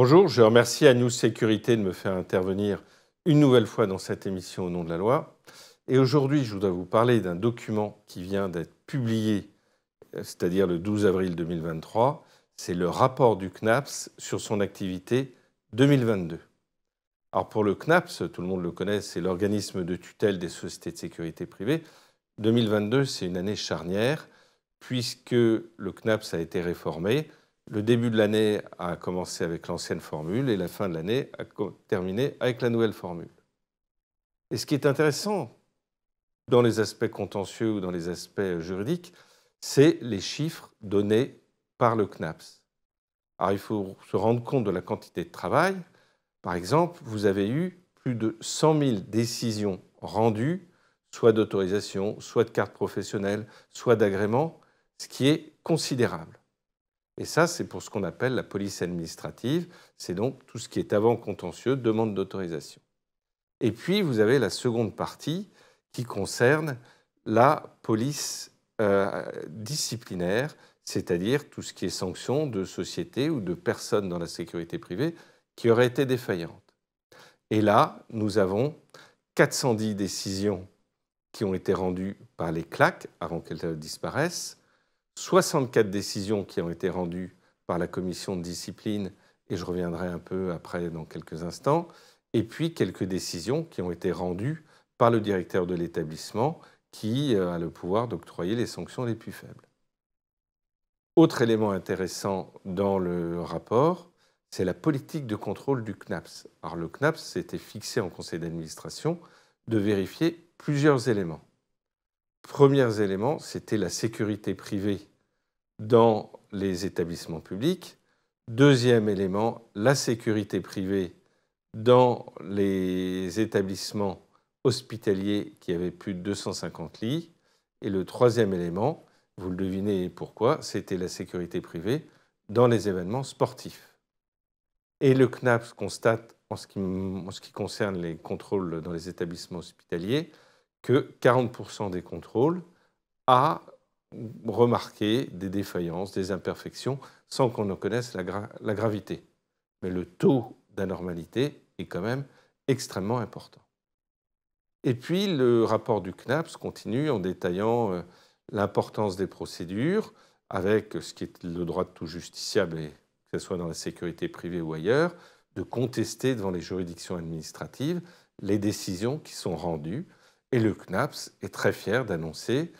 Bonjour, je remercie News Sécurité de me faire intervenir une nouvelle fois dans cette émission Au nom de la loi. Et aujourd'hui, je voudrais vous parler d'un document qui vient d'être publié, c'est-à-dire le 12 avril 2023. C'est le rapport du CNAPS sur son activité 2022. Alors pour le CNAPS, tout le monde le connaît, c'est l'organisme de tutelle des sociétés de sécurité privée. 2022, c'est une année charnière puisque le CNAPS a été réformé. Le début de l'année a commencé avec l'ancienne formule et la fin de l'année a terminé avec la nouvelle formule. Et ce qui est intéressant dans les aspects contentieux ou dans les aspects juridiques, c'est les chiffres donnés par le CNAPS. Alors il faut se rendre compte de la quantité de travail. Par exemple, vous avez eu plus de 100 000 décisions rendues, soit d'autorisation, soit de carte professionnelle, soit d'agrément, ce qui est considérable. Et ça, c'est pour ce qu'on appelle la police administrative. C'est donc tout ce qui est avant contentieux, demande d'autorisation. Et puis, vous avez la seconde partie qui concerne la police disciplinaire, c'est-à-dire tout ce qui est sanction de sociétés ou de personnes dans la sécurité privée qui auraient été défaillantes. Et là, nous avons 410 décisions qui ont été rendues par les CLAC avant qu'elles disparaissent, 64 décisions qui ont été rendues par la commission de discipline, et je reviendrai un peu après dans quelques instants, et puis quelques décisions qui ont été rendues par le directeur de l'établissement qui a le pouvoir d'octroyer les sanctions les plus faibles. Autre élément intéressant dans le rapport, c'est la politique de contrôle du CNAPS. Alors le CNAPS s'était fixé en conseil d'administration de vérifier plusieurs éléments. Premiers éléments, c'était la sécurité privée dans les établissements publics. Deuxième élément, la sécurité privée dans les établissements hospitaliers qui avaient plus de 250 lits. Et le troisième élément, vous le devinez pourquoi, c'était la sécurité privée dans les événements sportifs. Et le CNAPS constate, en ce qui concerne les contrôles dans les établissements hospitaliers, que 40% des contrôles a remarqué des défaillances, des imperfections, sans qu'on en connaisse la gravité. Mais le taux d'anormalité est quand même extrêmement important. Et puis, le rapport du CNAPS continue en détaillant l'importance des procédures, avec ce qui est le droit de tout justiciable, et que ce soit dans la sécurité privée ou ailleurs, de contester devant les juridictions administratives les décisions qui sont rendues. Et le CNAPS est très fier d'annoncer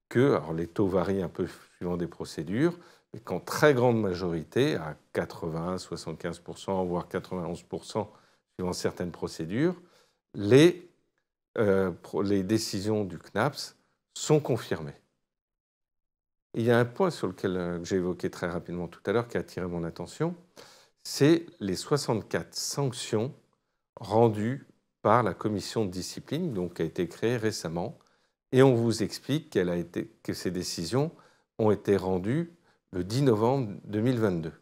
que, alors les taux varient un peu suivant des procédures, mais qu'en très grande majorité, à 80, 75%, voire 91%, suivant certaines procédures, les décisions du CNAPS sont confirmées. Et il y a un point sur lequel j'ai évoqué très rapidement tout à l'heure qui a attiré mon attention, c'est les 64 sanctions rendues par la commission de discipline, donc qui a été créée récemment, et on vous explique que ces décisions ont été rendues le 10 novembre 2022.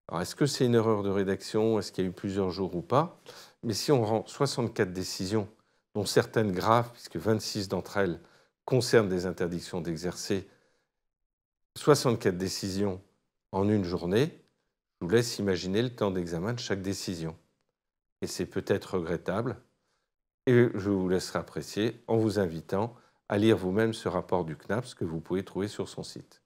Alors, est-ce que c'est une erreur de rédaction? Est-ce qu'il y a eu plusieurs jours ou pas? Mais si on rend 64 décisions, dont certaines graves, puisque 26 d'entre elles concernent des interdictions d'exercer, 64 décisions en une journée, je vous laisse imaginer le temps d'examen de chaque décision. Et c'est peut-être regrettable, et je vous laisserai apprécier en vous invitant à lire vous-même ce rapport du CNAPS que vous pouvez trouver sur son site.